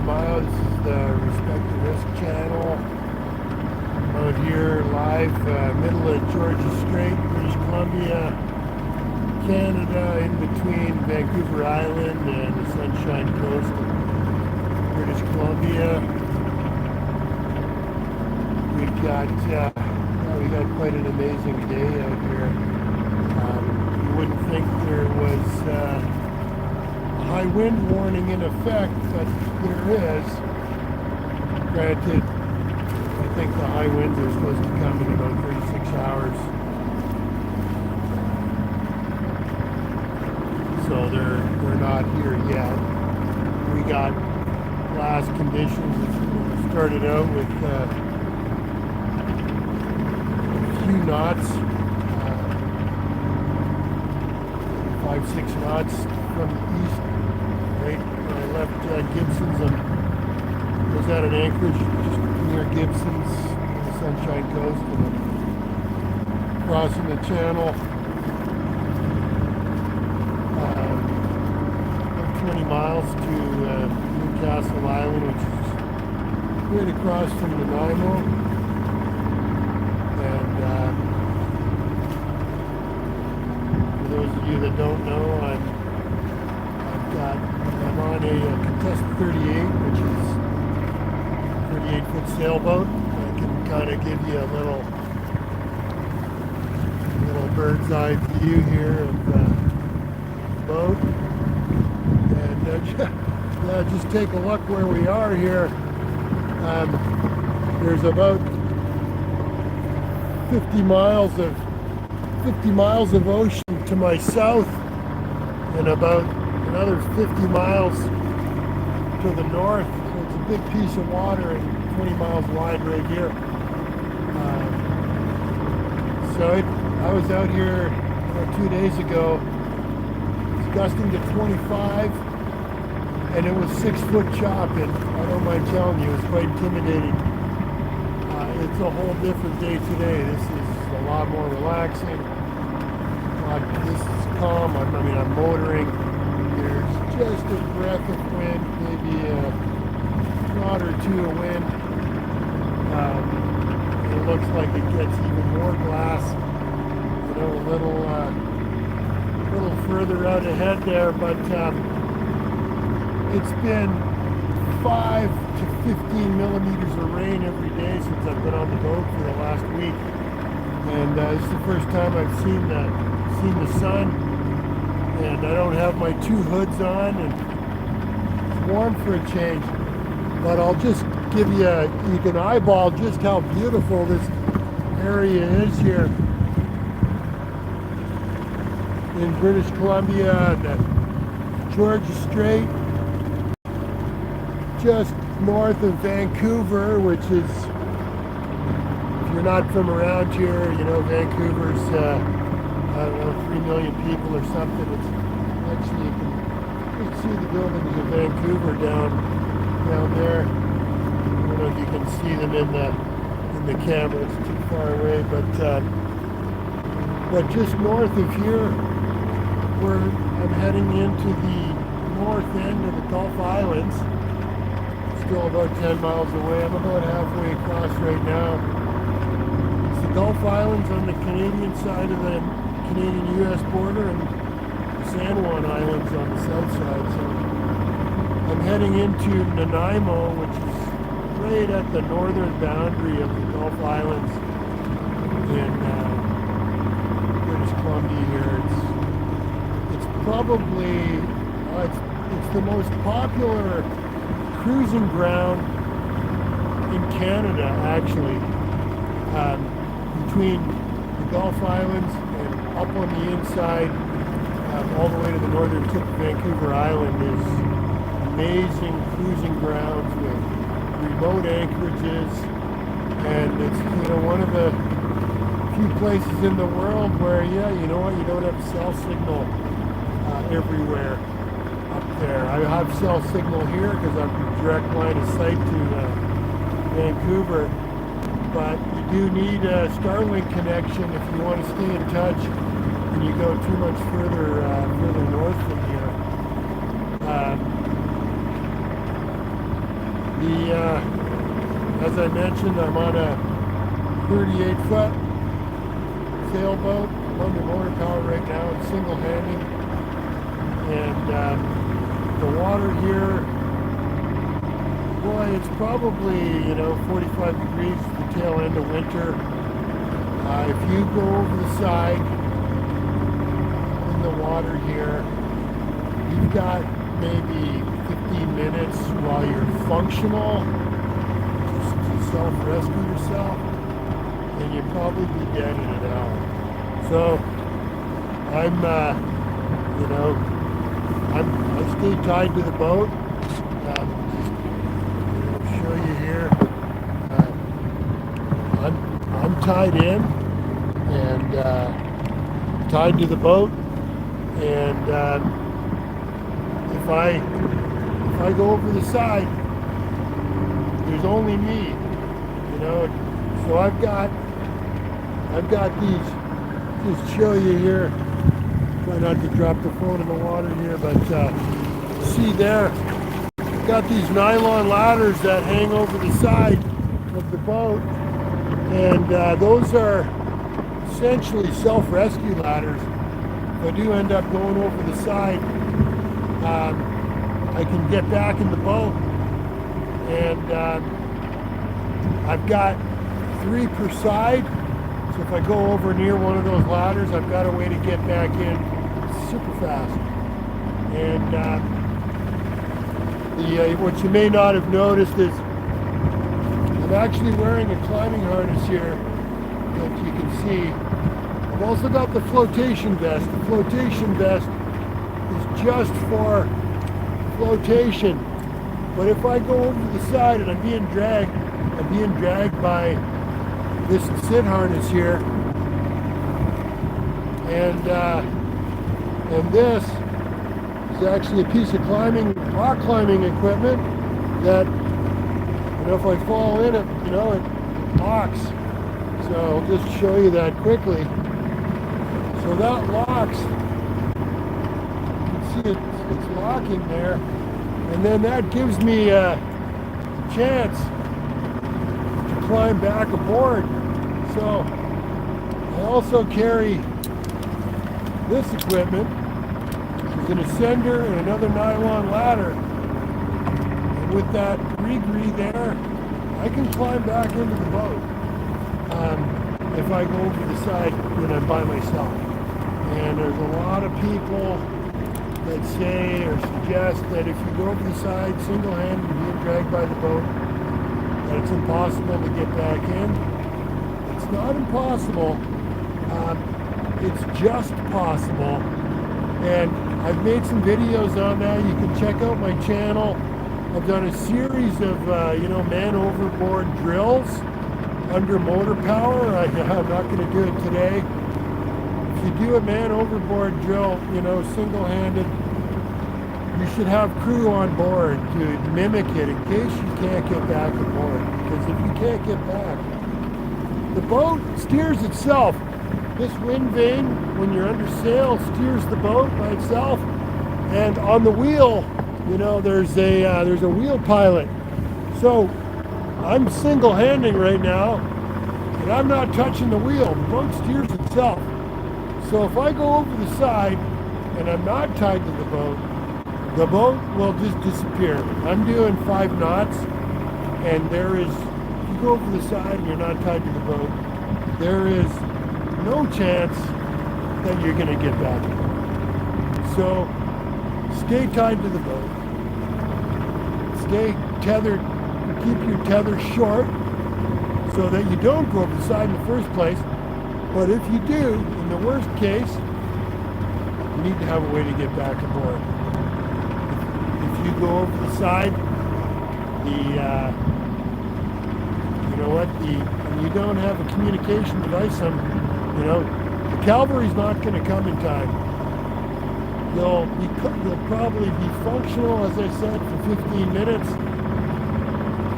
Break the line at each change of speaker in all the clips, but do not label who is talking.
Nanaimo. This is the Respect the Risk channel. Out here live, middle of Georgia Strait, British Columbia, Canada, in between Vancouver Island and the Sunshine Coast of British Columbia. We got quite an amazing day out here. You wouldn't think there was a high wind warning in effect, but there is. Granted, I think the high winds are supposed to come in about 36 hours. So they're not here yet. We got last conditions. It started out with a few knots, 5-6 knots from the east. Right when I left Gibsons and was at an anchorage just near Gibsons on the Sunshine Coast, and I'm crossing the channel. 20 miles to Newcastle Island, which is right across from Nanaimo. And for those of you that don't know, I'm on a Contest 38, which is 38-foot sailboat. I can kind of give you a little bird's eye view here of the boat. Just take a look where we are here. There's about 50 miles of ocean to my south, and about another 50 miles to the north. So it's a big piece of water and 20 miles wide right here. I was out here 2 days ago. It's gusting to 25. And it was 6-foot chop, and I don't mind telling you, it was quite intimidating. It's a whole different day today. This is a lot more relaxing. This is calm. I'm motoring. There's just a breath of wind, maybe a knot or two of wind. It looks like it gets even more glass, a little further out ahead there, but it's been 5 to 15 millimeters of rain every day since I've been on the boat for the last week, and this is the first time I've seen the sun, and I don't have my 2 hoods on, and it's warm for a change. But I'll just give you can eyeball just how beautiful this area is here in British Columbia, the Georgia Strait, just north of Vancouver, which is, if you're not from around here, Vancouver's, 3 million people or something. It's actually, you can see the buildings of Vancouver down there. I don't know if you can see them in the camera, it's too far away, but just north of here, I'm heading into the north end of the Gulf Islands. Still about 10 miles away. I'm about halfway across right now. It's the Gulf Islands on the Canadian side of the Canadian-US border, and the San Juan Islands on the south side. So I'm heading into Nanaimo, which is right at the northern boundary of the Gulf Islands in British Columbia here. It's probably it's the most popular cruising ground in Canada, actually, between the Gulf Islands and up on the inside, all the way to the northern tip of Vancouver Island. Is amazing cruising grounds with remote anchorages, and it's one of the few places in the world where you don't have cell signal everywhere. There, I have cell signal here because I'm direct line of sight to Vancouver, but you do need a Starlink connection if you want to stay in touch and you go too much further north from here. As I mentioned, I'm on a 38-foot sailboat. I'm under motor power right now. It's single-handed, and the water here, boy, it's probably 45 degrees at the tail end of winter. If you go over the side in the water here, you've got maybe 15 minutes while you're functional just to self-rescue yourself, and you'll probably be dead in an hour. So I stay tied to the boat. Just show you here. I'm tied in and tied to the boat, and if I go over the side, there's only me, So I've got these. Just show you here. Try not to drop the phone in the water here, but see there, I've got these nylon ladders that hang over the side of the boat, and those are essentially self-rescue ladders. If I do end up going over the side, I can get back in the boat, and I've got 3 per side. So if I go over near one of those ladders, I've got a way to get back in super fast. And what you may not have noticed is I'm actually wearing a climbing harness here that you can see. I've also got the flotation vest. The flotation vest is just for flotation. But if I go over the side and I'm being dragged by this sit harness here, and this is actually a piece of rock climbing equipment that, if I fall in it, it locks. So I'll just show you that quickly. So that locks. You can see it's locking there, and then that gives me a chance to climb back aboard. So I also carry this equipment, which is an ascender and another nylon ladder. And with that gree there, I can climb back into the boat if I go over the side when I'm by myself. And there's a lot of people that say or suggest that if you go over the side single-handed and being dragged by the boat, that it's impossible to get back in. It's not impossible. It's just possible. And I've made some videos on that. You can check out my channel. I've done a series of, man overboard drills under motor power. I'm not going to do it today. If you do a man overboard drill, single-handed, you should have crew on board to mimic it in case you can't get back aboard. Because if you can't get back, the boat steers itself. This wind vane, when you're under sail, steers the boat by itself. And on the wheel, there's a wheel pilot. So I'm single-handing right now, and I'm not touching the wheel. The boat steers itself. So if I go over the side and I'm not tied to the boat will just disappear. I'm doing 5 knots, and if you go over the side and you're not tied to the boat, there is no chance that you're going to get back. So stay tied to the boat. Stay tethered. Keep your tether short so that you don't go over the side in the first place. But if you do, in the worst case, you need to have a way to get back aboard. If you go over the side, and you don't have a communication device, the cavalry's not going to come in time. They'll probably be functional, as I said, for 15 minutes.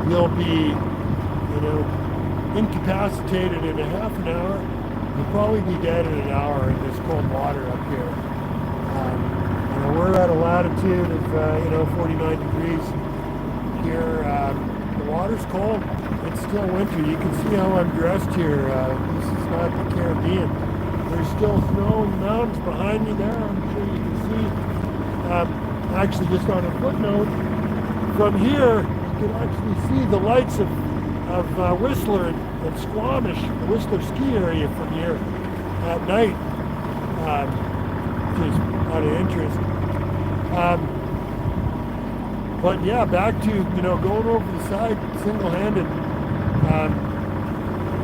You'll be, incapacitated in a half an hour. You'll probably be dead in an hour in this cold water up here. We're at a latitude of, 49 degrees here. water's cold. It's still winter. You can see how I'm dressed here. This is not the Caribbean. There's still snow in the mountains behind me there. I'm sure you can see. Actually, just on a footnote, from here you can actually see the lights of Whistler and Squamish, the Whistler ski area from here at night, which is out of interest. But yeah, back to, going over the side single-handed,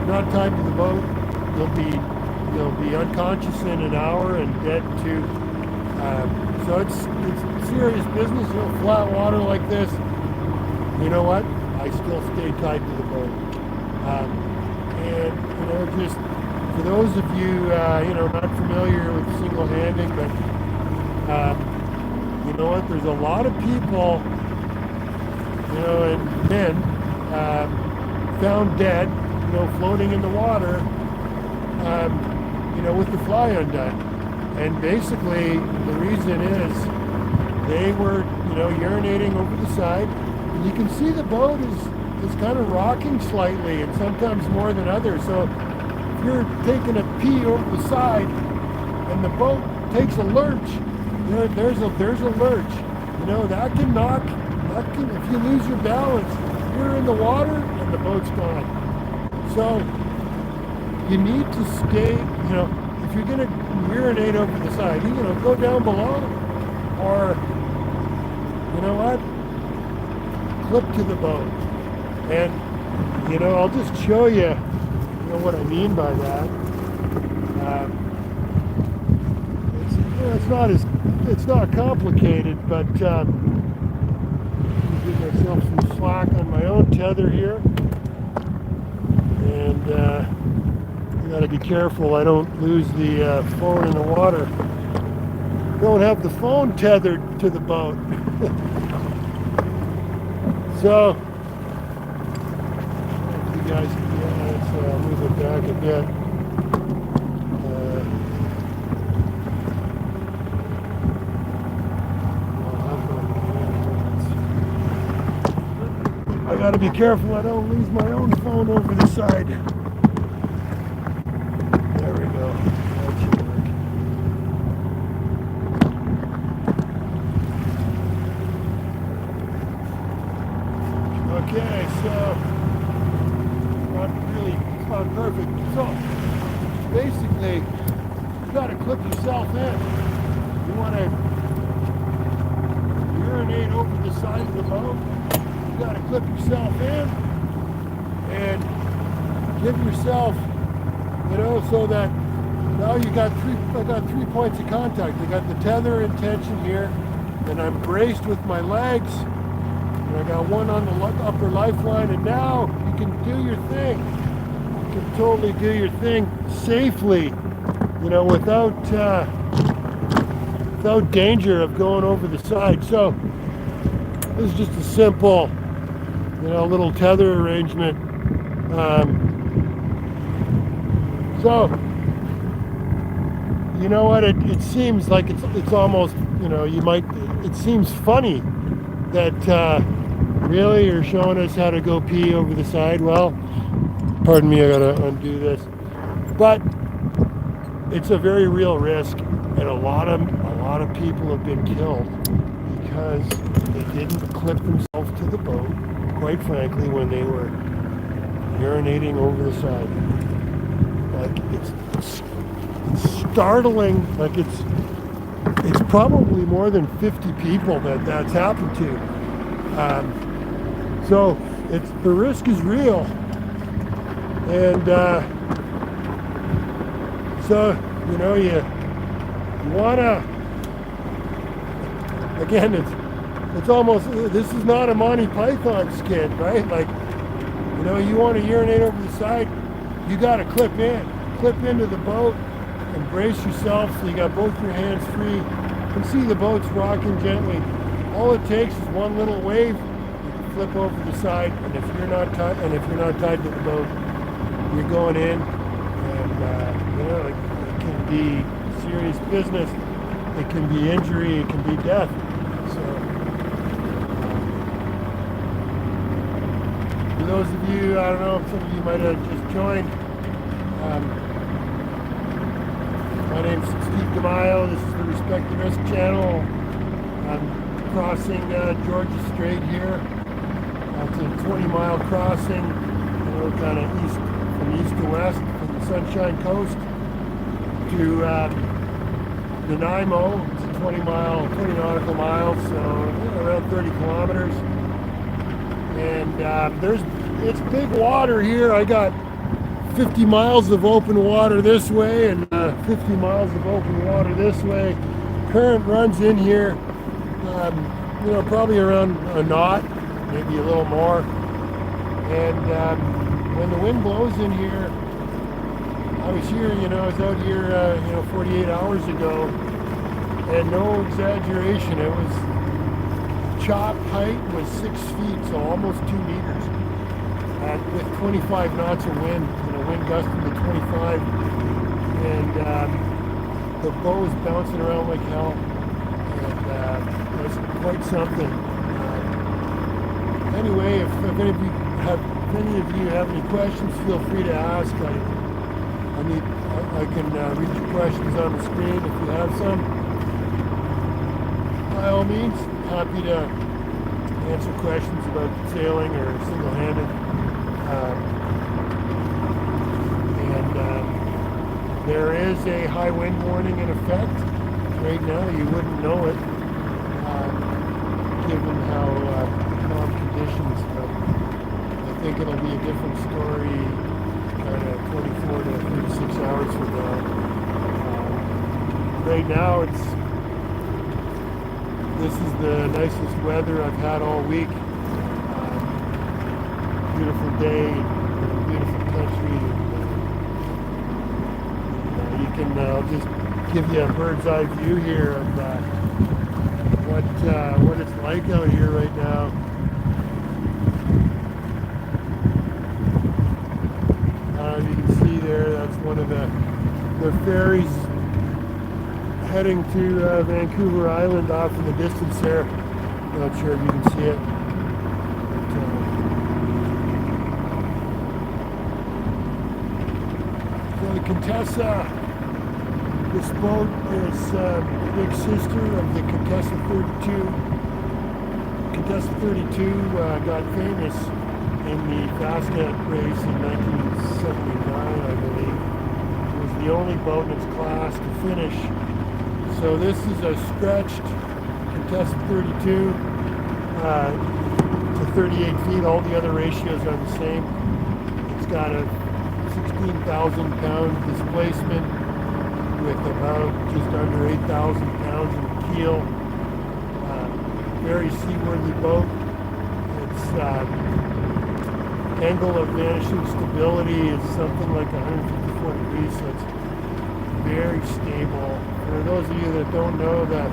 not tied to the boat. You'll be unconscious in an hour and dead too. So it's serious business. Flat water like this, you know what? I still stay tied to the boat. And just for those of you not familiar with single-handing, but you know what? There's a lot of people, and men found dead, floating in the water, with the fly undone. And basically, the reason is they were, urinating over the side. And you can see the boat is kind of rocking slightly, and sometimes more than others. So if you're taking a pee over the side, and the boat takes a lurch, there's a lurch. That can knock. If you lose your balance, you're in the water, and the boat's gone. So you need to stay. If you're going to urinate over the side, go down below, or clip to the boat. And I'll just show you, what I mean by that. It's not complicated, but give myself some slack on my own tether here, and I gotta be careful I don't lose the phone in the water. Don't have the phone tethered to the boat. So, you guys, let's move it back a bit. I gotta be careful I don't lose my own phone over the side. There we go. That should work. Okay, so it's not perfect. So basically, you gotta clip yourself in. You wanna urinate over the side of the boat. You gotta clip yourself in and give yourself, so that now I got 3 points of contact. I got the tether in tension here, and I'm braced with my legs, and I got one on the upper lifeline, and now you can do your thing. You can totally do your thing safely, without danger of going over the side. So this is just a simple, little tether arrangement. So, you know what? It seems like it's almost, it seems funny that really you're showing us how to go pee over the side. Well, pardon me, I gotta undo this. But it's a very real risk, and a lot of people have been killed because they didn't clip themselves to the boat, quite frankly, when they were urinating over the side. Like, it's startling. Like, it's probably more than 50 people that's happened to. So the risk is real, and so you wanna, again, it's almost, this is not a Monty Python skit, right? Like, you want to urinate over the side, you got to clip into the boat, and brace yourself so you got both your hands free. You can see the boat's rocking gently. All it takes is one little wave, you can flip over the side, and if you're not tied to the boat, you're going in, and it can be serious business. It can be injury. It can be death. So, those of you, I don't know, some of you might have just joined. My name's Steve DeMaio. This is the Respect the Risk channel. I'm crossing Georgia Strait here. It's a 20-mile crossing, kind of from east to west, from the Sunshine Coast to Nanaimo. It's a 20 nautical miles, so around 30 kilometers. And it's big water here. I got 50 miles of open water this way and 50 miles of open water this way. Current runs in here, probably around a knot, maybe a little more. And when the wind blows in here, I was out here, 48 hours ago, and no exaggeration, it was chop height was 6 feet, so almost 2 meters, with 25 knots of wind, wind gusting to 25, and the bow is bouncing around like hell, and it's quite something. Anyway, if any of you have any questions, feel free to ask. I can read your questions on the screen if you have some. By all means, happy to answer questions about sailing or single-handed. There is a high wind warning in effect. Right now, you wouldn't know it, given how calm conditions, but I think it'll be a different story kind of 24 to 36 hours from now. Right now, this is the nicest weather I've had all week. Beautiful day, beautiful country. I'll just give you a bird's eye view here of what it's like out here right now. You can see there, that's one of the ferries heading to Vancouver Island off in the distance there. Not sure if you can see it. But, the Contessa, this boat is the big sister of the Contessa 32. Contessa 32 got famous in the Fastnet race in 1979, I believe. It was the only boat in its class to finish. So this is a stretched Contessa 32 to 38 feet. All the other ratios are the same. It's got a 16,000 pound displacement with about just under 8,000 pounds in the keel. Very seaworthy boat. Its angle of vanishing stability is something like 154 degrees, so it's very stable. For those of you that don't know, that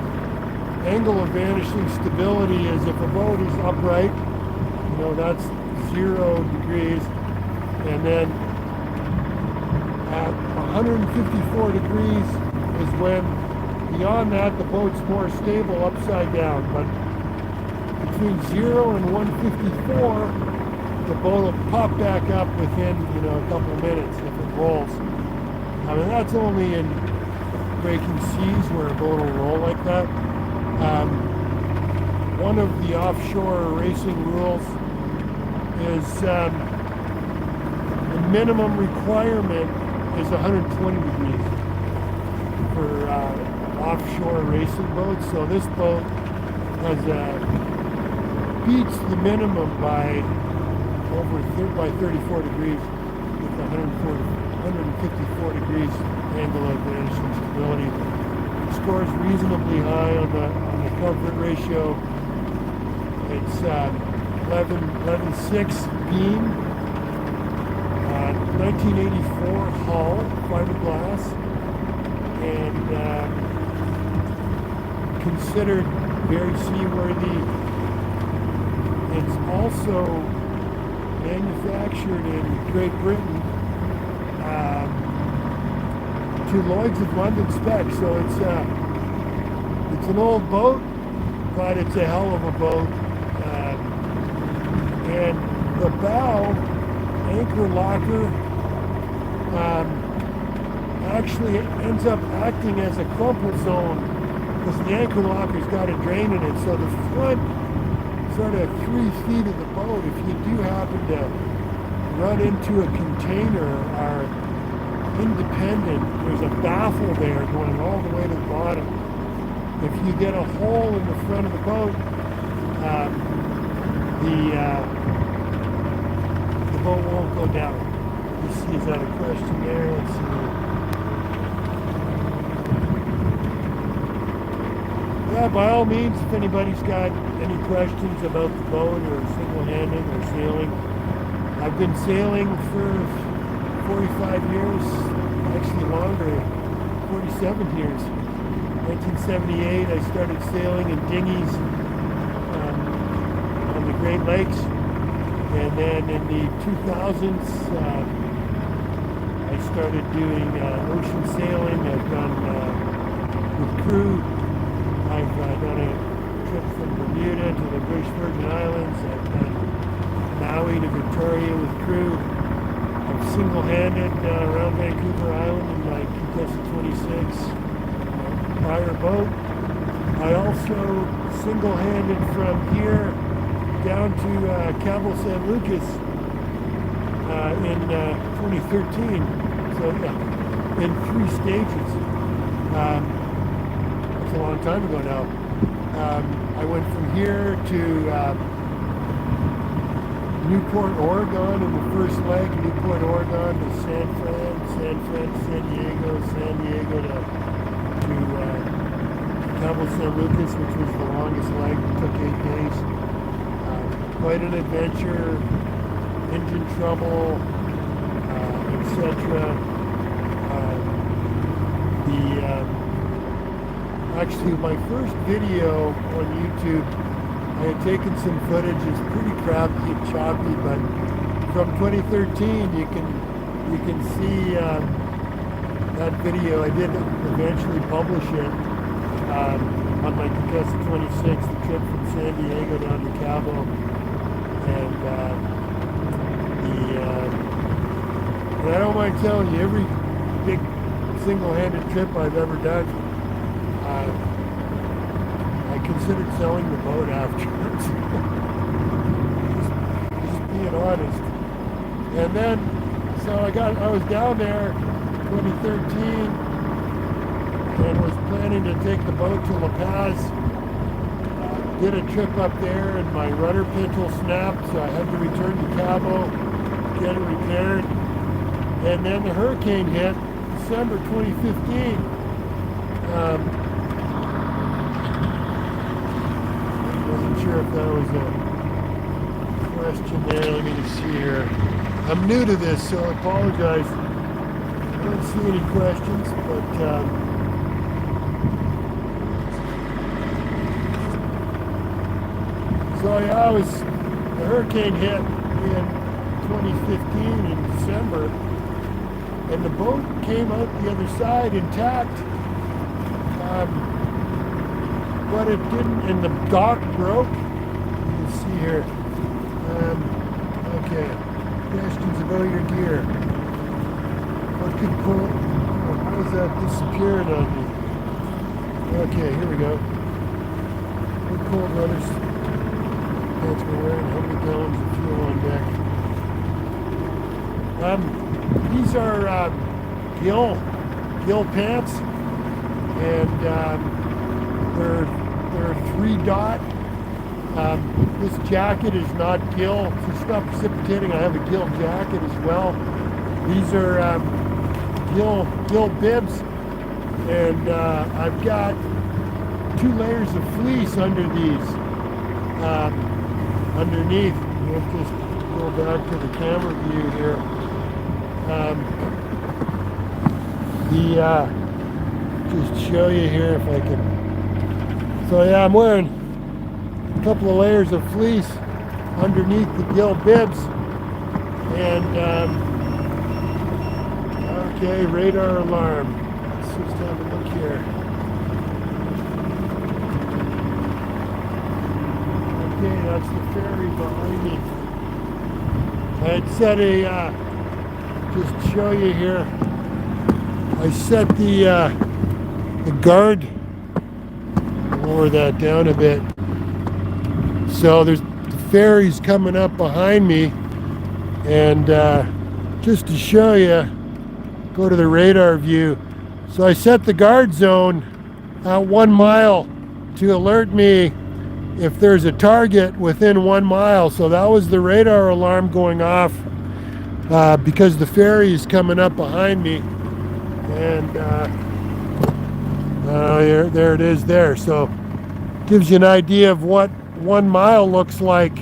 angle of vanishing stability is if a boat is upright, that's 0 degrees, and then at 154 degrees is when, beyond that, the boat's more stable upside down. But between 0 and 154, the boat will pop back up within, a couple of minutes if it rolls. I mean, that's only in breaking seas where a boat will roll like that. One of the offshore racing rules is the minimum requirement is 120 degrees for offshore racing boats. So this boat beats the minimum by 34 degrees with 154 degrees angle of vanishing stability. It scores reasonably high on the comfort ratio. It's 11.6 beam. 1984 hull, fiberglass, and considered very seaworthy. It's also manufactured in Great Britain to Lloyd's of London spec, so it's an old boat, but it's a hell of a boat. And the bow anchor locker actually ends up acting as a crumple zone because the anchor locker's got a drain in it. So the front sort of 3 feet of the boat, if you do happen to run into a container, are independent. There's a baffle there going all the way to the bottom. If you get a hole in the front of the boat, the boat won't go down. Let's see, is that a question there? Let's see. Yeah, by all means, if anybody's got any questions about the boat or single-handed or sailing. I've been sailing for 45 years, actually longer, 47 years. 1978, I started sailing in dinghies on the Great Lakes. And then in the 2000s, I started doing ocean sailing. I've done with crew. I've done a trip from Bermuda to the British Virgin Islands. I've done Maui to Victoria with crew. I've single-handed around Vancouver Island in my Contessa 26 prior boat. I also single-handed from here down to Cabo San Lucas in 2013. So yeah, in 3 stages. That's a long time ago now. I went from here to Newport, Oregon in the first leg, Newport, Oregon to San Fran, San Diego to Cabo San Lucas, which was the longest leg. It took 8 days. Quite an adventure, engine trouble, etc. Actually, my first video on YouTube, I had taken some footage. It's pretty crappy and choppy, but from 2013, you can see that video. I did eventually publish it on my Contessa 26, the trip from San Diego down to Cabo. And and I don't mind telling you, every big single-handed trip I've ever done, I considered selling the boat afterwards. just being honest. And then, so I was down there 2013 and was planning to take the boat to La Paz. Did a trip up there and my rudder pintle snapped, so I had to return to Cabo, get it repaired. And then the hurricane hit December 2015. Wasn't sure if that was a question there. Let me see here. I'm new to this, so I apologize. I don't see any questions, but so yeah, the hurricane hit in 2015 in December, and the boat came out the other side intact, but it didn't, and the dock broke. You can see here. Okay, questions about your gear. What could pull? Why is that disappearing on me? Okay, here we go. What cold runners? Pants we're wearing, how many gallons of fuel on deck? These are gill pants, and they're 3-dot. This jacket is not gill, so it's not precipitating. I have a gill jacket as well. These are gill bibs, and I've got 2 layers of fleece under these. Underneath, we'll just go back to the camera view here. Just show you here if I can. So yeah, I'm wearing a couple of layers of fleece underneath the gill bibs, and okay, radar alarm. Let's just have a look here. Okay, that's the ferry behind me. I'd set a, just to show you here, I set the guard, lower that down a bit. So there's the ferries coming up behind me, and just to show you, go to the radar view. So I set the guard zone at 1 mile to alert me if there's a target within 1 mile. So that was the radar alarm going off because the ferry is coming up behind me, and there it is there. So gives you an idea of what 1 mile looks like.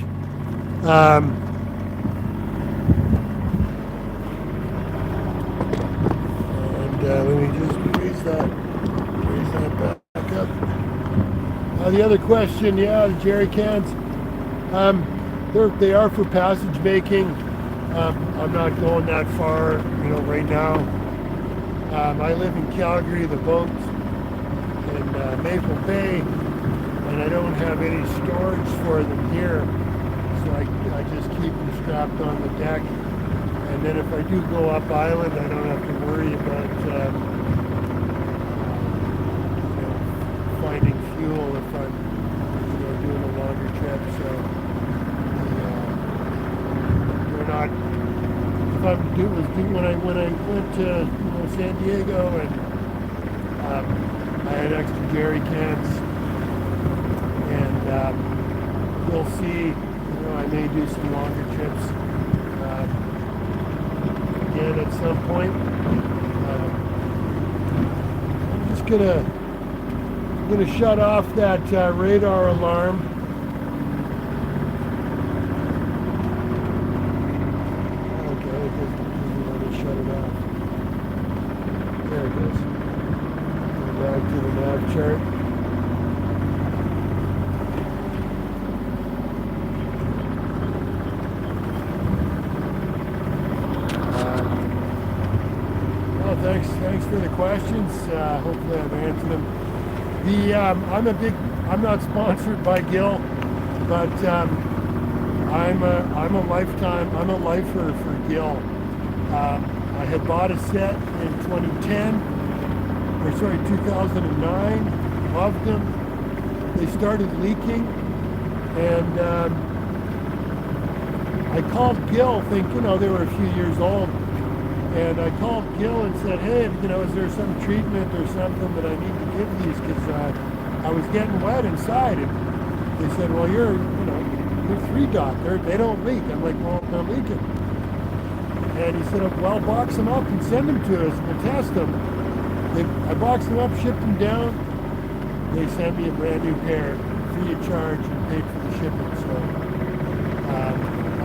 Let me just raise that back up. The other question, yeah, the jerry cans, they are for passage making. I'm not going that far, right now. I live in Calgary, the boat's in Maple Bay, and I don't have any storage for them here, so I just keep them strapped on the deck. And then if I do go up island, I don't have to worry about finding fuel if I'm doing a longer trip. So we're not. If I when I went to San Diego, and I had extra jerry cans, and you'll see. I may do some longer trips. Again at some point. I'm just gonna shut off that radar alarm. Okay, it doesn't let me shut it off. There it goes. Go back to the nav chart. Thanks for the questions. Hopefully I've answered them. I'm not sponsored by Gill, but I'm a lifer for Gill. I had bought a set in 2009, loved them. They started leaking, and I called Gill thinking, they were a few years old. And I called Gil and said, hey, is there some treatment or something that I need to give these? Because I was getting wet inside. And they said, well, you're 3-dot. They don't leak. I'm like, well, they're leaking. And he said, well, box them up and send them to us. We'll test them. I boxed them up, shipped them down. They sent me a brand new pair, free of charge, and paid for the shipping. So,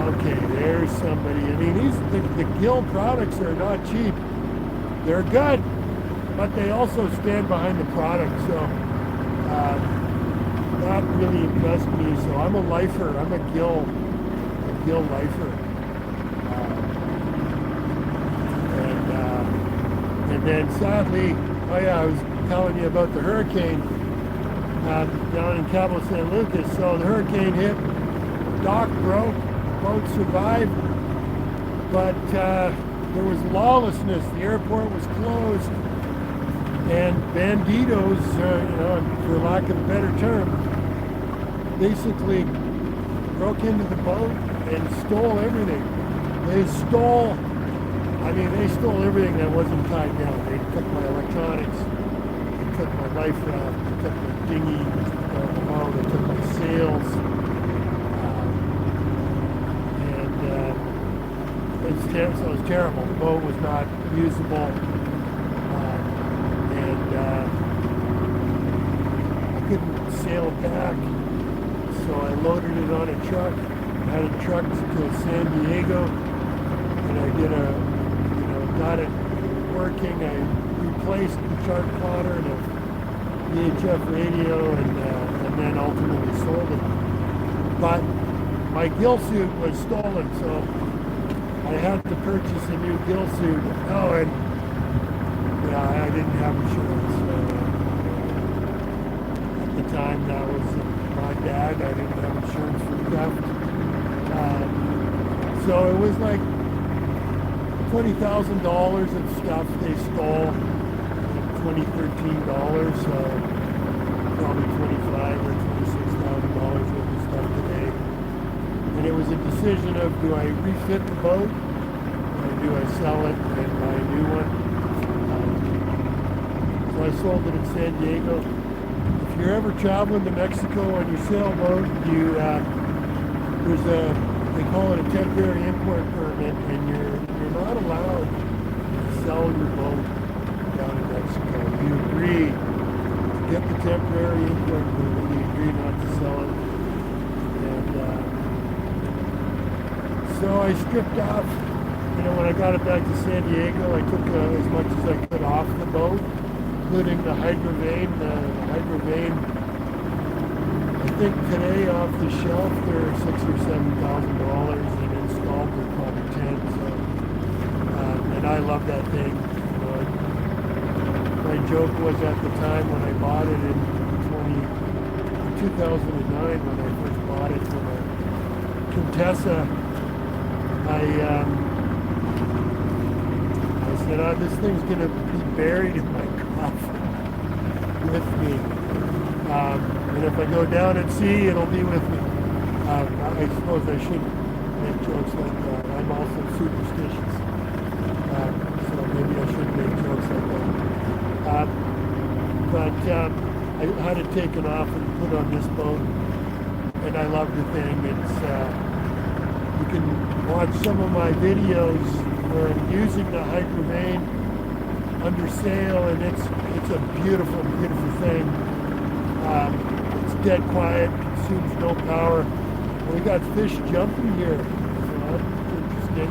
okay, there's somebody. I mean, the Gill products are not cheap. They're good, but they also stand behind the product. So that really impressed me. So I'm a lifer. I'm a Gill lifer. And then sadly, I was telling you about the hurricane down in Cabo San Lucas. So the hurricane hit, dock broke. Boat survived, but there was lawlessness. The airport was closed, and banditos, for lack of a better term, basically broke into the boat and stole everything. They stole everything that wasn't tied down. They took my electronics, they took my life raft, they took my dinghy, they took my sails. So it was terrible. The boat was not usable, and I couldn't sail back. So I loaded it on a truck, had it trucked to San Diego, and I got it working. I replaced the chart plotter and a VHF radio, and then ultimately sold it. But my gill suit was stolen, so I had to purchase a new gill suit. Oh, and I didn't have insurance. At the time, that was my dad. I didn't have insurance for theft. So it was like $20,000 of stuff they stole in 2013 dollars, so probably $25,000 or $26,000 worth of stuff today. And it was a decision of, do I refit the boat or do I sell it and buy a new one? So I sold it in San Diego. If you're ever traveling to Mexico on your sailboat, they call it a temporary import permit, and you're not allowed to sell your boat down in Mexico. You agree to get the temporary import permit, you agree not to sell it. And so I stripped off, when I got it back to San Diego, I took as much as I could off the boat, including the hydrovane. The hydrovane, I think today off the shelf they're $6,000 or $7,000, and installed they're probably 10. So, and I love that thing. My joke was at the time when I bought it in 2009, when I first bought it from a Contessa, I said, this thing's going to be buried in my coffin with me. And if I go down at sea, it'll be with me. I suppose I shouldn't make jokes like that. I'm also superstitious. So maybe I shouldn't make jokes like that. But I had it taken off and put on this boat. And I love the thing. You can watch some of my videos where I'm using the hyprovane under sail, and it's a beautiful, beautiful thing. It's dead quiet, consumes no power. We got fish jumping here, so that's interesting.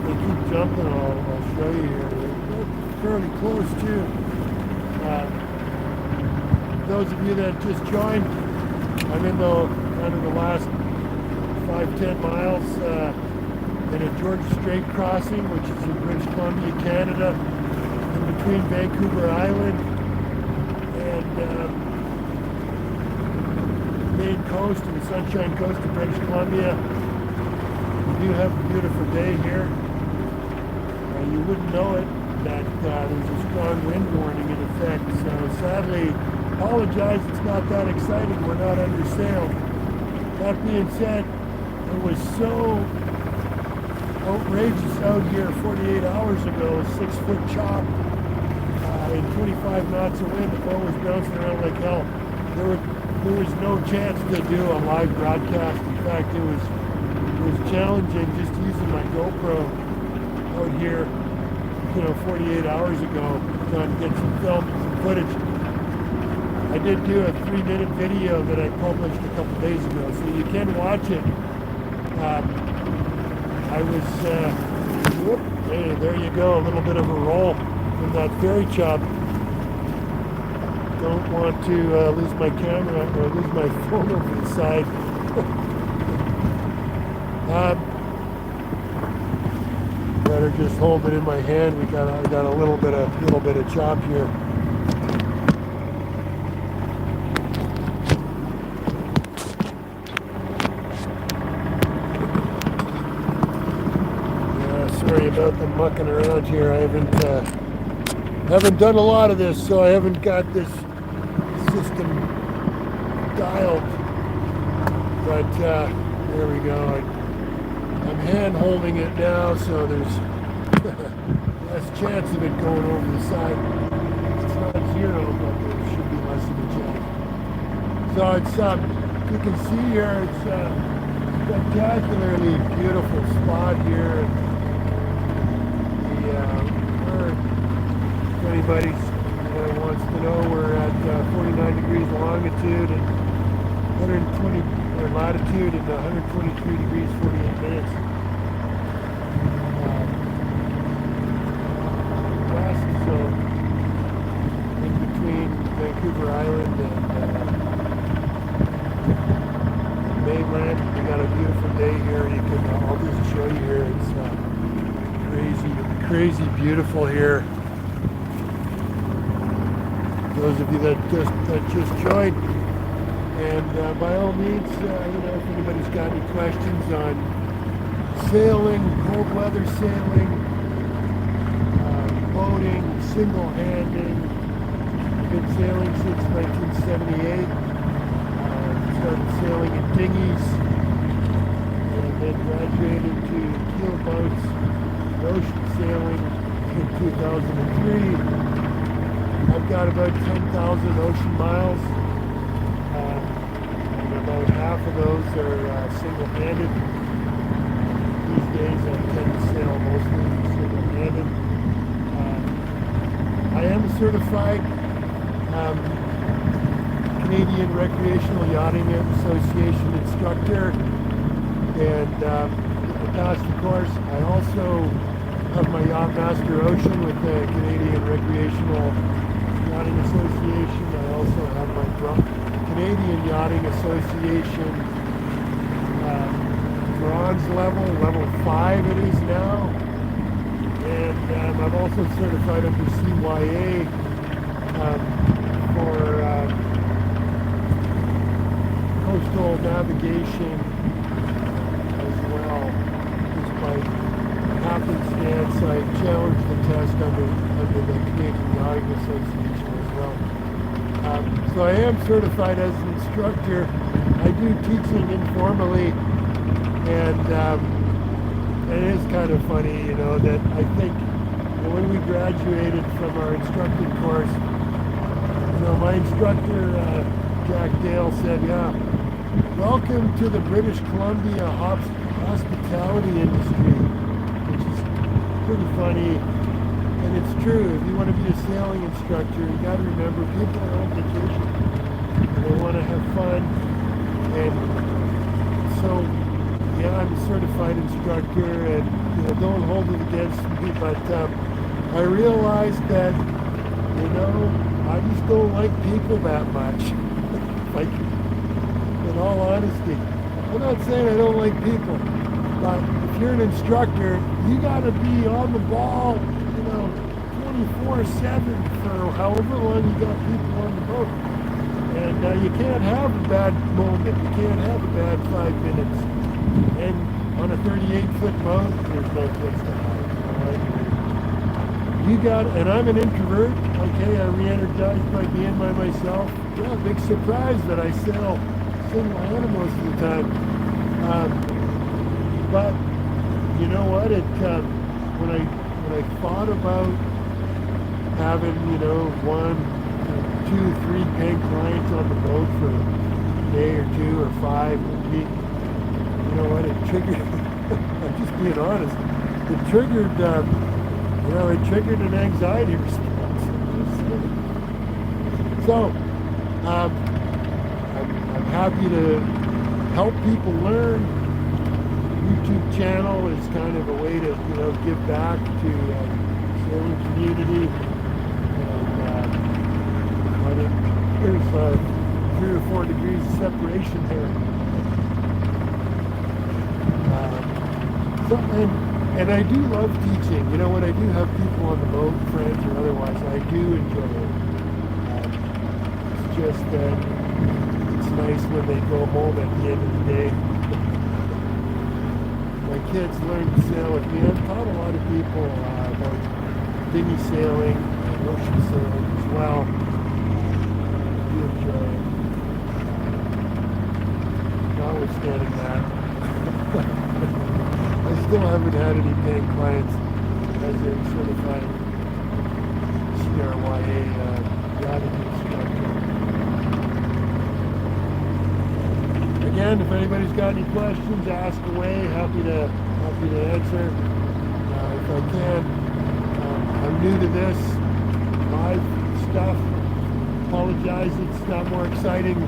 They keep jumping. I'll show you here. They're fairly close too. Those of you that just joined, I'm in the last 5-10 miles in a Georgia Strait crossing, which is in British Columbia, Canada, in between Vancouver Island and Maine coast and the Sunshine Coast of British Columbia. We do have a beautiful day here. You wouldn't know it that there's a strong wind warning in effect, so sadly, apologize, it's not that exciting. We're not under sail. That being said, it was so outrageous out here 48 hours ago, 6-foot chop, and 25 knots of wind. The boat was bouncing around like hell. There was no chance to do a live broadcast. In fact, it was challenging just using my GoPro out here, 48 hours ago, trying to get some film, some footage. I did do a 3-minute video that I published a couple days ago, so you can watch it. I was, hey, there you go, a little bit of a roll from that ferry chop. Don't want to lose my camera or lose my phone over the side. Better just hold it in my hand. I got a little bit of chop here. Sorry about the mucking around here. I haven't done a lot of this, so I haven't got this system dialed. But there we go. I'm hand holding it now, so there's less chance of it going over the side. It's not zero, but there should be less of a chance. So it's you can see here, it's a spectacularly beautiful spot here. If anybody wants to know, we're at 49 degrees longitude and 120 latitude and 123 degrees 48 minutes. West, so in between Vancouver Island and mainland. We got a beautiful day here. I'll just show you here. It's crazy beautiful here. Those of you that just joined, And by all means, if anybody's got any questions on sailing, cold weather sailing, boating, single-handed, I've been sailing since 1978. Started sailing in dinghies, and then graduated to keelboats, ocean sailing in 2003. I've got about 10,000 ocean miles. And about half of those are single-handed. These days I tend to sail mostly single-handed. I am a certified Canadian Recreational Yachting Association instructor, and I passed the course. I also have my Yacht Master Ocean with the Canadian Recreational Yachting Association. I also have my Canadian Yachting Association bronze level 5 it is now. And I'm also certified under CYA for coastal navigation as well. Just by happenstance, I challenged the test under the Canadian Yachting Association as well. So I am certified as an instructor. I do teaching informally, and it is kind of funny, that I think when we graduated from our instructing course, my instructor, Jack Dale, said, yeah, welcome to the British Columbia hospitality industry, which is pretty funny, and it's true. If you want to be a sailing instructor, you got to remember people are on vacation, and they want to have fun, and so, yeah, I'm a certified instructor, and don't hold it against me, but I realized that, I just don't like people that much. Like, in all honesty, I'm not saying I don't like people, but if you're an instructor, you got to be on the ball, 24/7 for however long you got people on the boat. And you can't have a bad moment. You can't have a bad 5 minutes. And on a 38-foot boat, there's no place to hide. And I'm an introvert. Okay, I re-energized by being by myself. Yeah, big surprise that I sail single-handed most of the time. But you know what? When I thought about having 1, 2, 3 paying clients on the boat for a day or 2 or 5 or a week, you know what? It triggered. I'm just being honest. It triggered. It triggered an anxiety response. So, I'm happy to help people learn. YouTube channel is kind of a way to, give back to the sailing community. And there's 3 or 4 degrees of separation here. And I do love teaching. When I do have people on the boat, friends or otherwise, I do enjoy it. It's just that it's nice when they go home at the end of the day. My kids learn to sail with me. I've taught a lot of people about dinghy sailing and ocean sailing as well. I do enjoy it. Notwithstanding that, I still haven't had any paying clients as a certified CRYA yachting instructor. Again, if anybody's got any questions, ask away. Happy to answer if I can. I'm new to this live stuff. Apologize, it's not more exciting,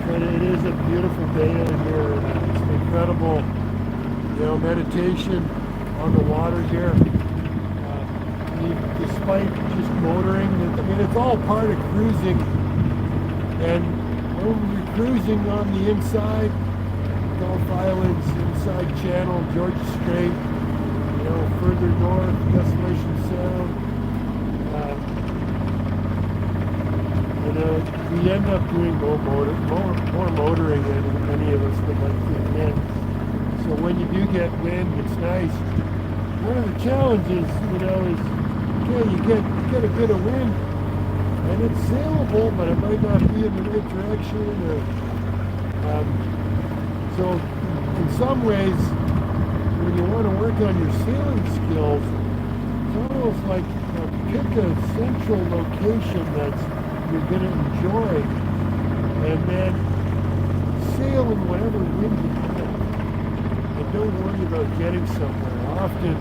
but it is a beautiful day out here. It's an incredible, meditation on the water here. Despite just motoring, it's all part of cruising. And when we're cruising on the inside, Gulf Islands, inside channel, Georgia Strait, further north, Desolation Sound, we end up doing more motoring than any of us would like to admit. So when you do get wind, it's nice. One of the challenges, is okay, you get a bit of wind, and it's sailable, but it might not be in the right direction. So in some ways, when you want to work on your sailing skills, it's almost like pick a central location that you're going to enjoy, and then sail in whatever wind you have, and don't worry about getting somewhere. Often,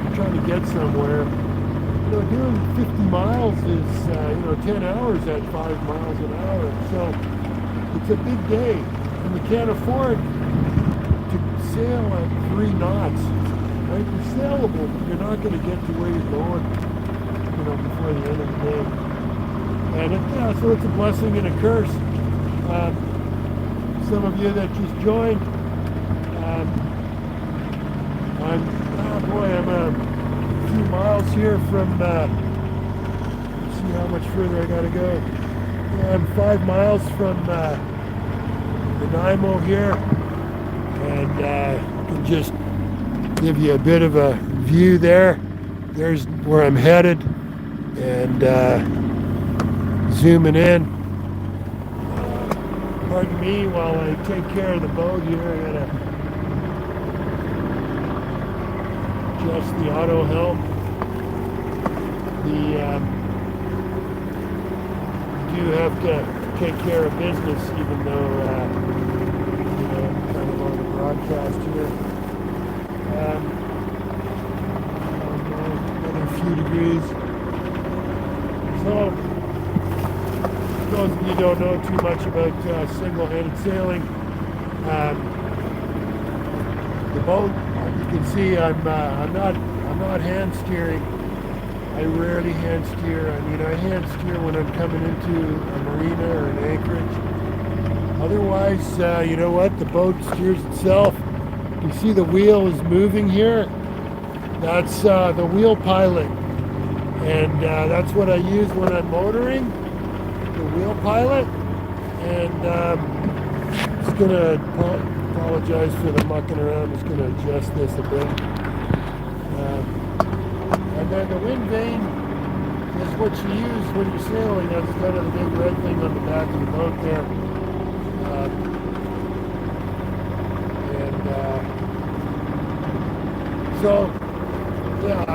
you're trying to get somewhere. Doing 50 miles is 10 hours at 5 miles an hour. So it's a big day, and you can't afford to sail at 3 knots. Right? You're sailable, but you're not going to get to where you're going, before the end of the day. And so it's a blessing and a curse. Some of you that just joined, I'm a few miles here from, let's see how much further I got to go. Yeah, I'm 5 miles from Nanaimo here, and I can just give you a bit of a view there. There's where I'm headed, and zooming in. Pardon me while I take care of the boat here. I gotta adjust the auto helm. Do have to take care of business, even though I'm kind of on the broadcast here. Another few degrees. So, for those of you who don't know too much about single-handed sailing, the boat, you can see I'm not hand steering. I rarely hand steer. I hand steer when I'm coming into a marina or an anchorage. Otherwise, you know what? The boat steers itself. You see the wheel is moving here. That's the wheel pilot. And that's what I use when I'm motoring, the wheel pilot. And just going to apologize for the mucking around. I'm just going to adjust this a bit. And then the wind vane is what you use when you're sailing. That's kind of the big red thing on the back of the boat there. So, yeah, I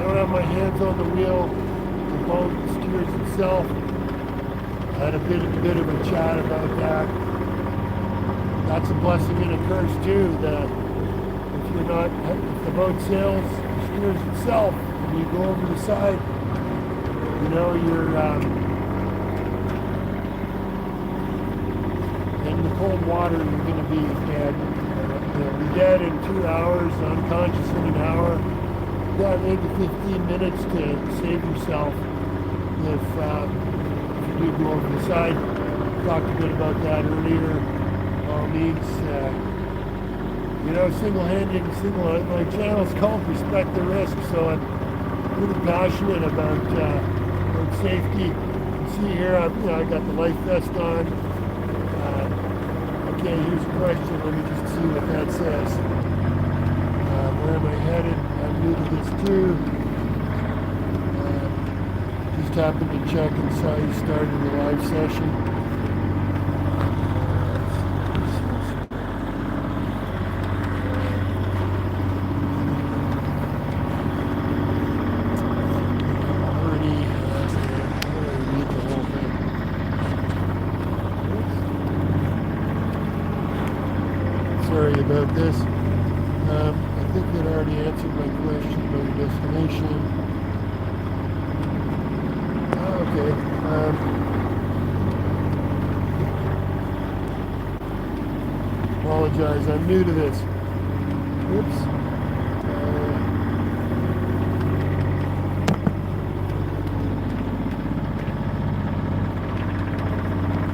don't have my hands on the wheel. The boat steers itself. I had a bit of a chat about that. That's a blessing and a curse too. That if the boat sails, steers itself, and you go over the side, you're in the cold water. You're going to be dead. You'll be dead in 2 hours, unconscious in an hour. You've got maybe 15 minutes to save yourself if you do go over the side. Talked a bit about that earlier. All means, single-handed, my channel's called Respect the Risk, so I'm really passionate about safety. You can see here, I got the life vest on. Okay, here's a question. Let me just see what that says. Where am I headed? I'm new to this too. Just happened to check and saw you started the live session. Sorry about this. I think that already answered my question about the destination. Okay. Apologize, I'm new to this. Oops.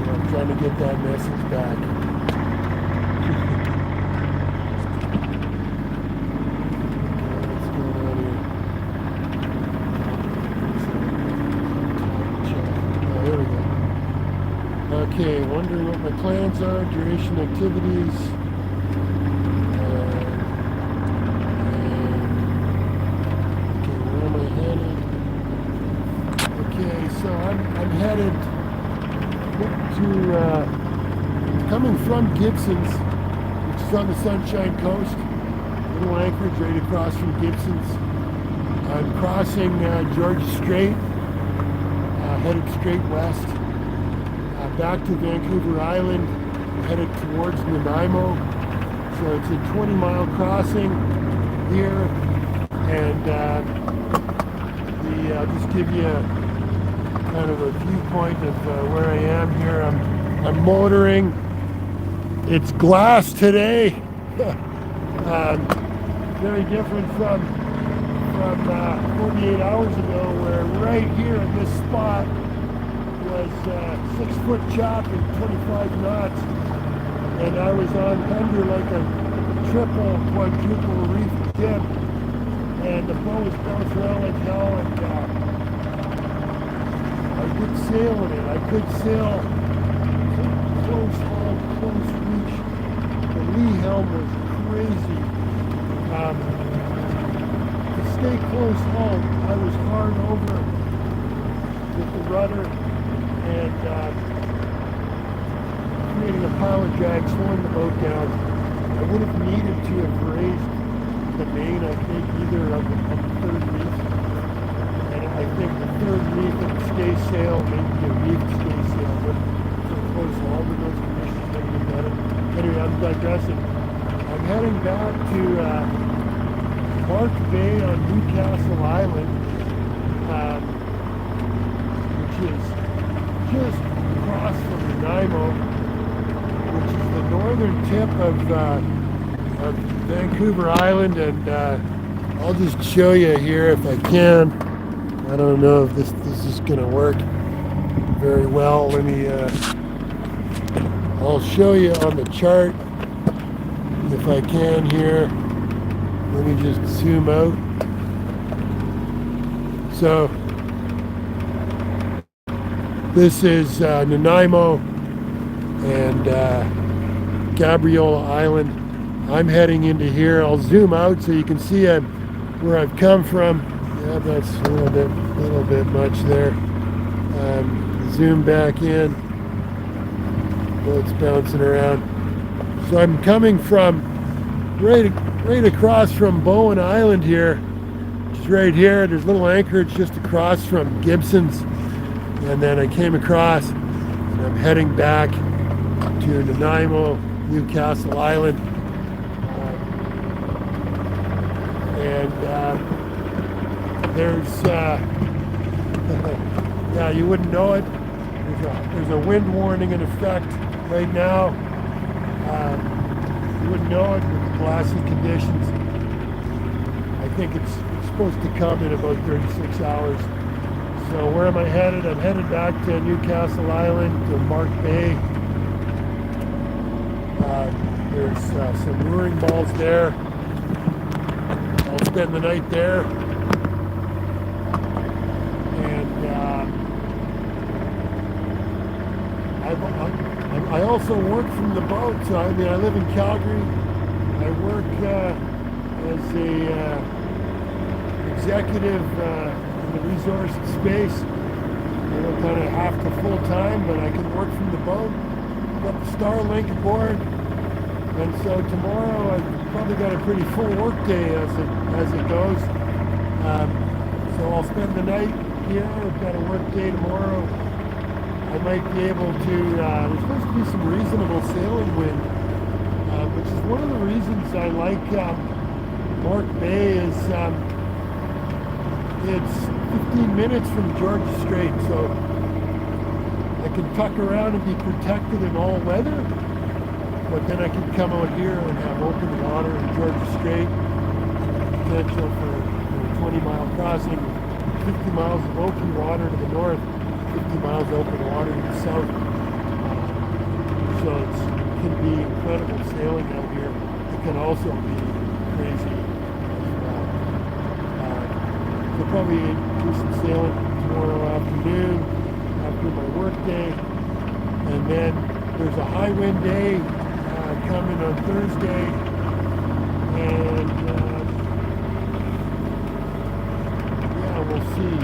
I'm trying to get that message back. wondering what my plans are, duration activities. Okay, where am I headed? Okay, so I'm headed to, coming from Gibsons, which is on the Sunshine Coast. Little anchorage right across from Gibsons. I'm crossing Georgia Strait, headed straight west, back to Vancouver Island, headed towards Nanaimo. So it's a 20-mile crossing here, and I'll just give you kind of a viewpoint of where I am here. I'm motoring. It's glass today. Very different from 48 hours ago, where right here at this spot was 6-foot chop and 25 knots, and I was on under like a triple, quadruple reef dip, and the boat was bouncing around like hell, and I could sail in it. I could sail close haul, close reach. The lee helm was crazy. To stay close haul, I was hard over with the rudder and creating a pile of drag, slowing the boat down. I would have needed to have raised the main, I think, either of the third reef. And I think the third reef of the stay sail, maybe a reef stay sail, but for close haul with those conditions would have been better. Anyway, I'm digressing. I'm heading back to Mark Bay on Newcastle Island, which is just across from Nanaimo, which is the northern tip of Vancouver Island, and I'll just show you here if I can. I don't know if this is going to work very well. Let me, I'll show you on the chart if I can here. Let me just zoom out. So this is Nanaimo and Gabriola Island. I'm heading into here. I'll zoom out so you can see where I've come from. Yeah, that's a little bit much there. Zoom back in. Boat's bouncing around. So I'm coming from right across from Bowen Island here, which is right here. There's a little anchorage just across from Gibsons, and then I came across, and I'm heading back to Nanaimo, Newcastle Island, and there's yeah, you wouldn't know it. There's a wind warning in effect right now. You wouldn't know it with the glassy conditions. I think it's supposed to come in about 36 hours. So where am I headed? I'm headed back to Newcastle Island, to Mark Bay. There's some mooring balls there. I'll spend the night there. And I also work from the boat. So I mean, I live in Calgary. I work as a executive in the resource space. Kind of half to full time, but I can work from the boat. Got the Starlink aboard, and so tomorrow I've probably got a pretty full work day as it goes. So I'll spend the night here. I've got a work day tomorrow. I might be able to, there's supposed to be some reasonable sailing wind, which is one of the reasons I like Mark Bay is it's 15 minutes from Georgia Strait, so I can tuck around and be protected in all weather, but then I can come out here and have open water in Georgia Strait, potential for a 20-mile crossing, 50 miles of open water to the north, 50 miles open water to the south. So it can be incredible sailing out here. It can also be crazy as well. We'll probably do some sailing tomorrow afternoon after my work day, and then there's a high wind day coming on Thursday, and yeah, we'll see.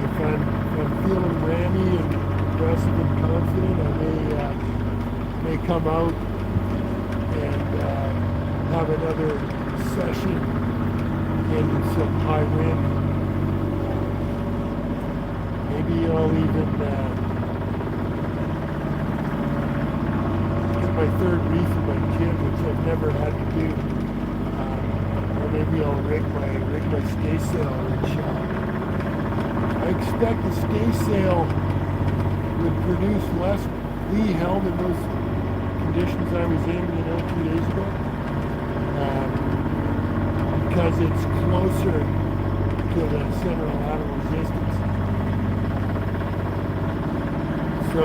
If I'm feeling rammy and aggressive and confident, I may come out and have another session in some high wind. Maybe I'll even get my third reef in my jib, which I've never had to do. Or maybe I'll rig my stay sail, which I expect the stay sail would produce less lee held in those conditions I was in, 2 days ago. Because it's closer to the center of lateral resistance. So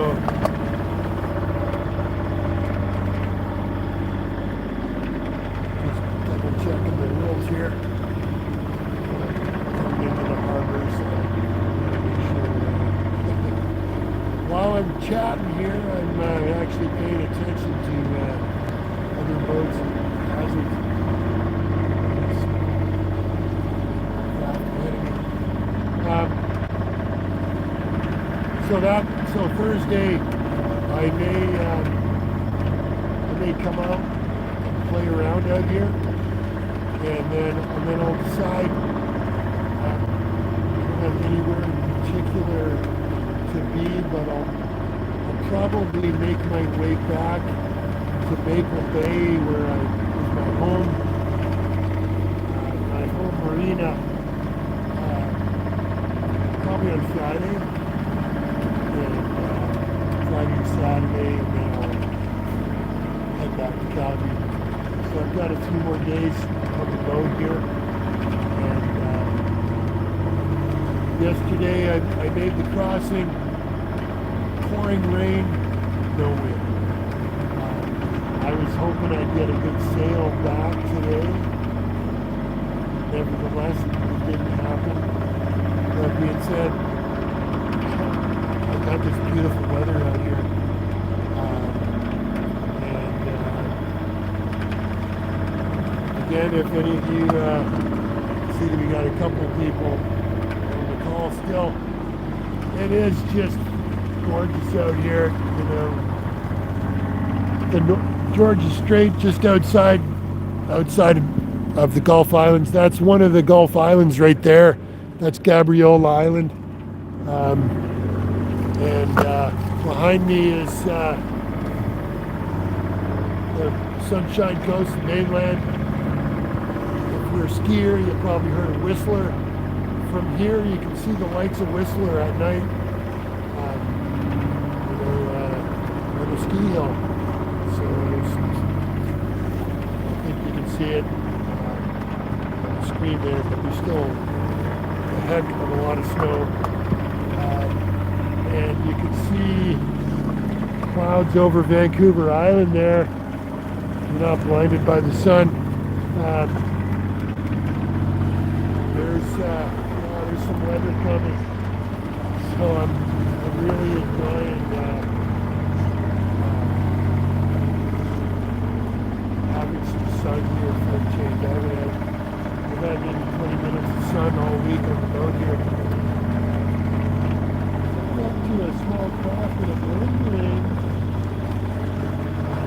just double checking the rules here. Coming into the harbor, so make sure. While I'm chatting here, I'm actually paying attention to other boats and hazards. So Thursday, I may come out and play around out here, and then I'll decide. I don't have anywhere in particular to be, but I'll probably make my way back to Maple Bay, where is my home marina, probably on Friday. Friday to Saturday, and then I'll head back to Calgary. So I've got a few more days on the boat here. And yesterday I made the crossing, pouring rain, no wind. I was hoping I'd get a good sail back today. Nevertheless, it didn't happen. That being said, I've got this beautiful weather out here, and again, if any of you see that we got a couple of people on the call still, it is just gorgeous out here. The Georgia Strait, just outside of the Gulf Islands. That's one of the Gulf Islands right there. That's Gabriola Island. And behind me is the Sunshine Coast mainland. If you're a skier, you probably heard of Whistler. From here, you can see the lights of Whistler at night on the ski hill. So I think you can see it on the screen there, but there's still a heck of a lot of snow. And you can see clouds over Vancouver Island there. You're not blinded by the sun. There's some weather coming. So I'm really enjoying having some sun here for a change. I've had maybe 20 minutes of sun all week on the boat here. To a small craft in a balloon.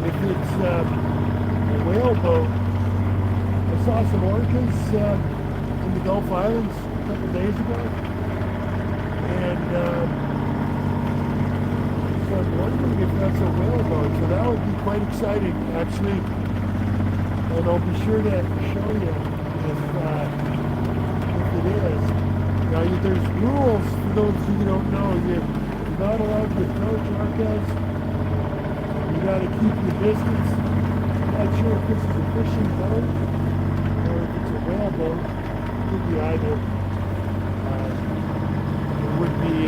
If it's a whale boat, I saw some orcas in the Gulf Islands a couple days ago, and so I'm wondering if that's a whale boat. So that would be quite exciting, actually, and I'll be sure to show you if it is. Now, there's rules for those of you who don't know. You're not allowed to approach orcas. You got to keep your distance. I'm not sure if this is a fishing boat or if it's a whale boat. It could be either. It would be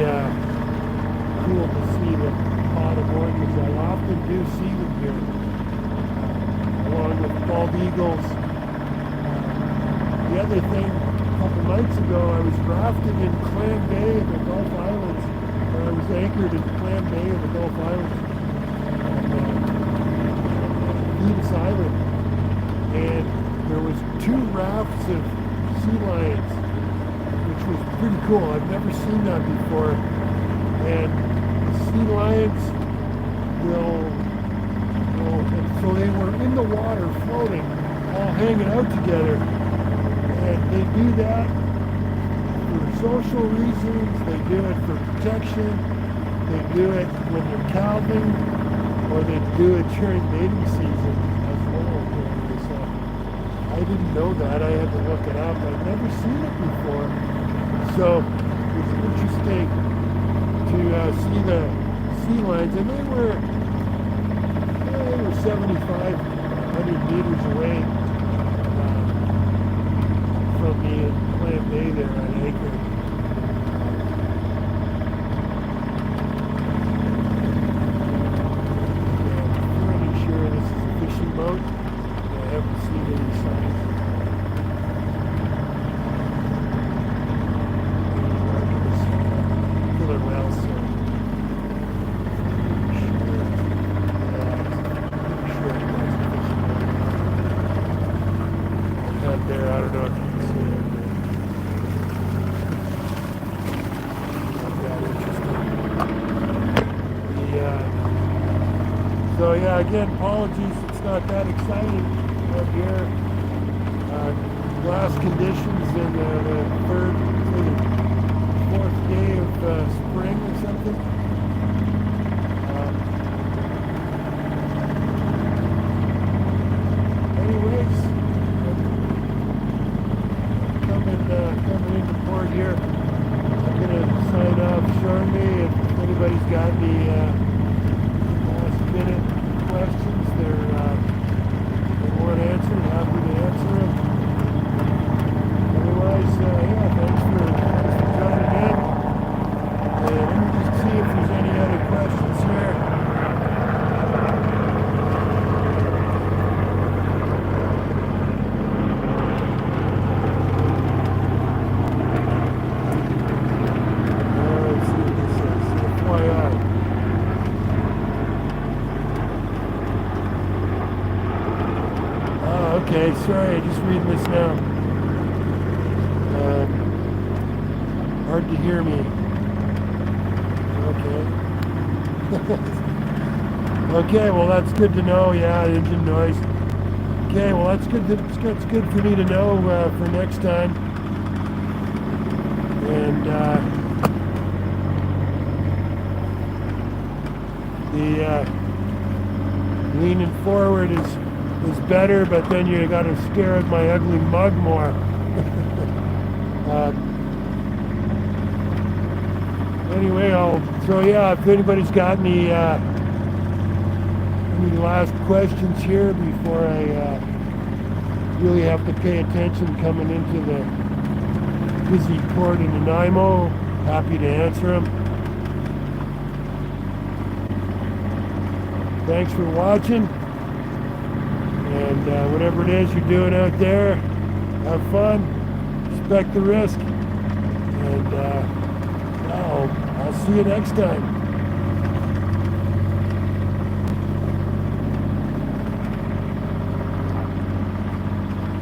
cool to see the pod of orcas. I often do see them here, along with bald eagles. The other thing, a couple nights ago, I was rafting in Clan Bay in the Gulf Islands, I was anchored in Clam Bay in the Gulf Islands on Venus Island, and there was 2 rafts of sea lions, which was pretty cool. I've never seen that before. And the sea lions so they were in the water floating, all hanging out together, and they do that for social reasons. They do it for protection. They do it when they're calving, or they do it during mating season as well. So I didn't know that. I had to look it up. I'd never seen it before. So it's interesting to see the sea lions, and they were 7,500 meters away from me in Clam Bay there on anchor. I'm pretty sure this is a fishing boat. I haven't seen any signs. Killer whales, so there, I don't know if you can see it. Not that interesting. So yeah, again, apologies, it's not that exciting out here. Last conditions in the 3rd or the 4th day of spring or something. Anyways, coming into port here. I'm going to sign off shortly. If anybody's got any last minute questions they want answered, happy to answer them. Otherwise, yeah, thanks for joining in. And let me just see if there's any other questions here. Okay, sorry, just reading this now. Hard to hear me. Okay. Okay, well that's good to know. Yeah, engine noise. Okay, well that's good. That's good for me to know for next time. And the leaning forward is better, but then you got to stare at my ugly mug more. Anyway, so yeah, if anybody's got any last questions here before I really have to pay attention coming into the busy port in Nanaimo, happy to answer them. Thanks for watching. And whatever it is you're doing out there, have fun, respect the risk, and I'll see you next time.